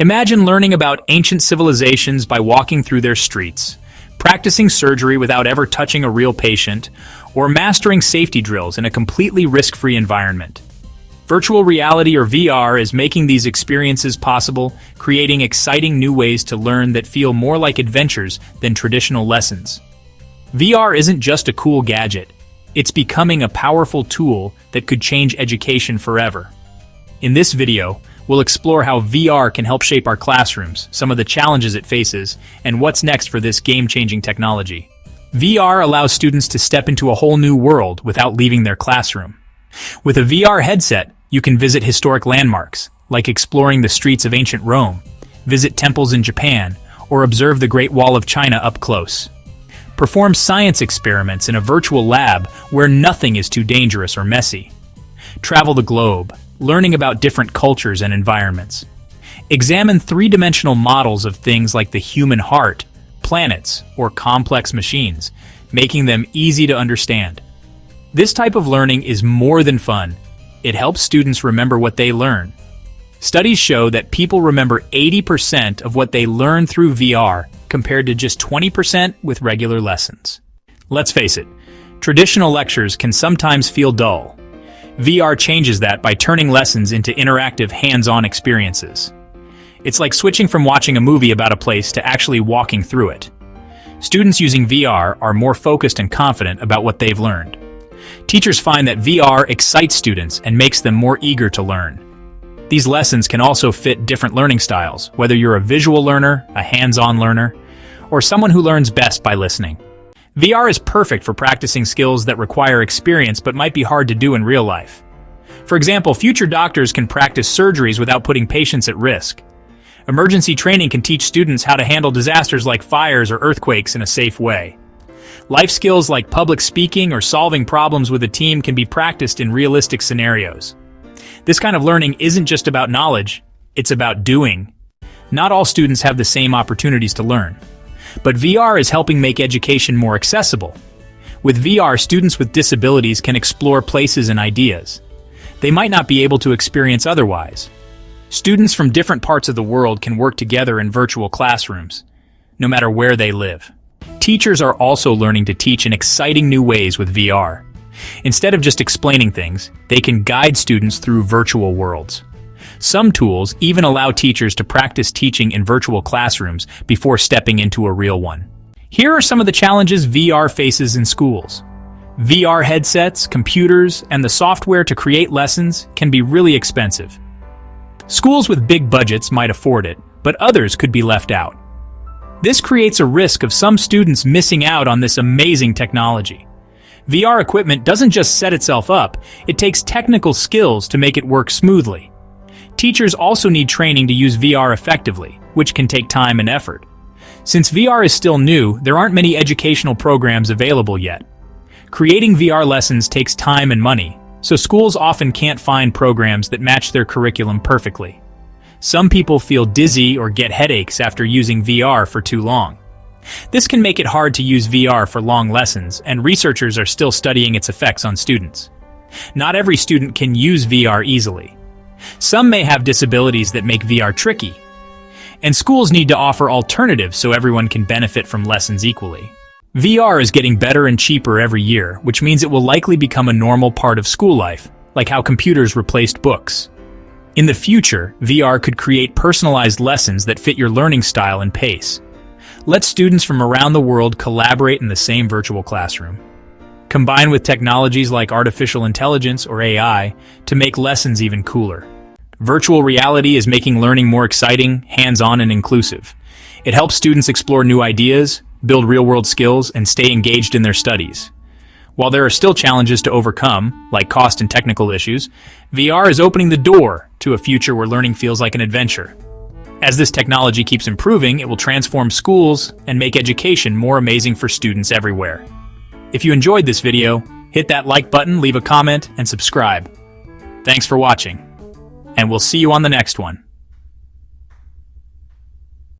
Imagine learning about ancient civilizations by walking through their streets, practicing surgery without ever touching a real patient, or mastering safety drills in a completely risk-free environment. Virtual reality or VR is making these experiences possible, creating exciting new ways to learn that feel more like adventures than traditional lessons. VR isn't just a cool gadget. It's becoming a powerful tool that could change education forever. In this video, we'll explore how VR can help shape our classrooms, some of the challenges it faces, and what's next for this game-changing technology. VR allows students to step into a whole new world without leaving their classroom. With a VR headset, you can visit historic landmarks, like exploring the streets of ancient Rome, visit temples in Japan, or observe the Great Wall of China up close. Perform science experiments in a virtual lab where nothing is too dangerous or messy. Travel the globe, learning about different cultures and environments. Examine three-dimensional models of things like the human heart, planets, or complex machines, making them easy to understand. This type of learning is more than fun. It helps students remember what they learn. Studies show that people remember 80% of what they learn through VR, compared to just 20% with regular lessons. Let's face it, traditional lectures can sometimes feel dull. VR changes that by turning lessons into interactive, hands-on experiences. It's like switching from watching a movie about a place to actually walking through it. Students using VR are more focused and confident about what they've learned. Teachers find that VR excites students and makes them more eager to learn. These lessons can also fit different learning styles, whether you're a visual learner, a hands-on learner, or someone who learns best by listening. VR is perfect for practicing skills that require experience but might be hard to do in real life. For example, future doctors can practice surgeries without putting patients at risk. Emergency training can teach students how to handle disasters like fires or earthquakes in a safe way. Life skills like public speaking or solving problems with a team can be practiced in realistic scenarios. This kind of learning isn't just about knowledge, it's about doing. Not all students have the same opportunities to learn. But VR is helping make education more accessible. With VR, students with disabilities can explore places and ideas they might not be able to experience otherwise. Students from different parts of the world can work together in virtual classrooms, no matter where they live. Teachers are also learning to teach in exciting new ways with VR. Instead of just explaining things, they can guide students through virtual worlds. Some tools even allow teachers to practice teaching in virtual classrooms before stepping into a real one. Here are some of the challenges VR faces in schools. VR headsets, computers, and the software to create lessons can be really expensive. Schools with big budgets might afford it, but others could be left out. This creates a risk of some students missing out on this amazing technology. VR equipment doesn't just set itself up, it takes technical skills to make it work smoothly. Teachers also need training to use VR effectively, which can take time and effort. Since VR is still new, there aren't many educational programs available yet. Creating VR lessons takes time and money, so schools often can't find programs that match their curriculum perfectly. Some people feel dizzy or get headaches after using VR for too long. This can make it hard to use VR for long lessons, and researchers are still studying its effects on students. Not every student can use VR easily. Some may have disabilities that make VR tricky, and schools need to offer alternatives so everyone can benefit from lessons equally. VR is getting better and cheaper every year, which means it will likely become a normal part of school life, like how computers replaced books. In the future, VR could create personalized lessons that fit your learning style and pace. Let students from around the world collaborate in the same virtual classroom. Combine with technologies like artificial intelligence or AI to make lessons even cooler. Virtual reality is making learning more exciting, hands-on, and inclusive. It helps students explore new ideas, build real-world skills, and stay engaged in their studies. While there are still challenges to overcome, like cost and technical issues, VR is opening the door to a future where learning feels like an adventure. As this technology keeps improving, it will transform schools and make education more amazing for students everywhere. If you enjoyed this video, hit that like button, leave a comment, and subscribe. Thanks for watching, and we'll see you on the next one.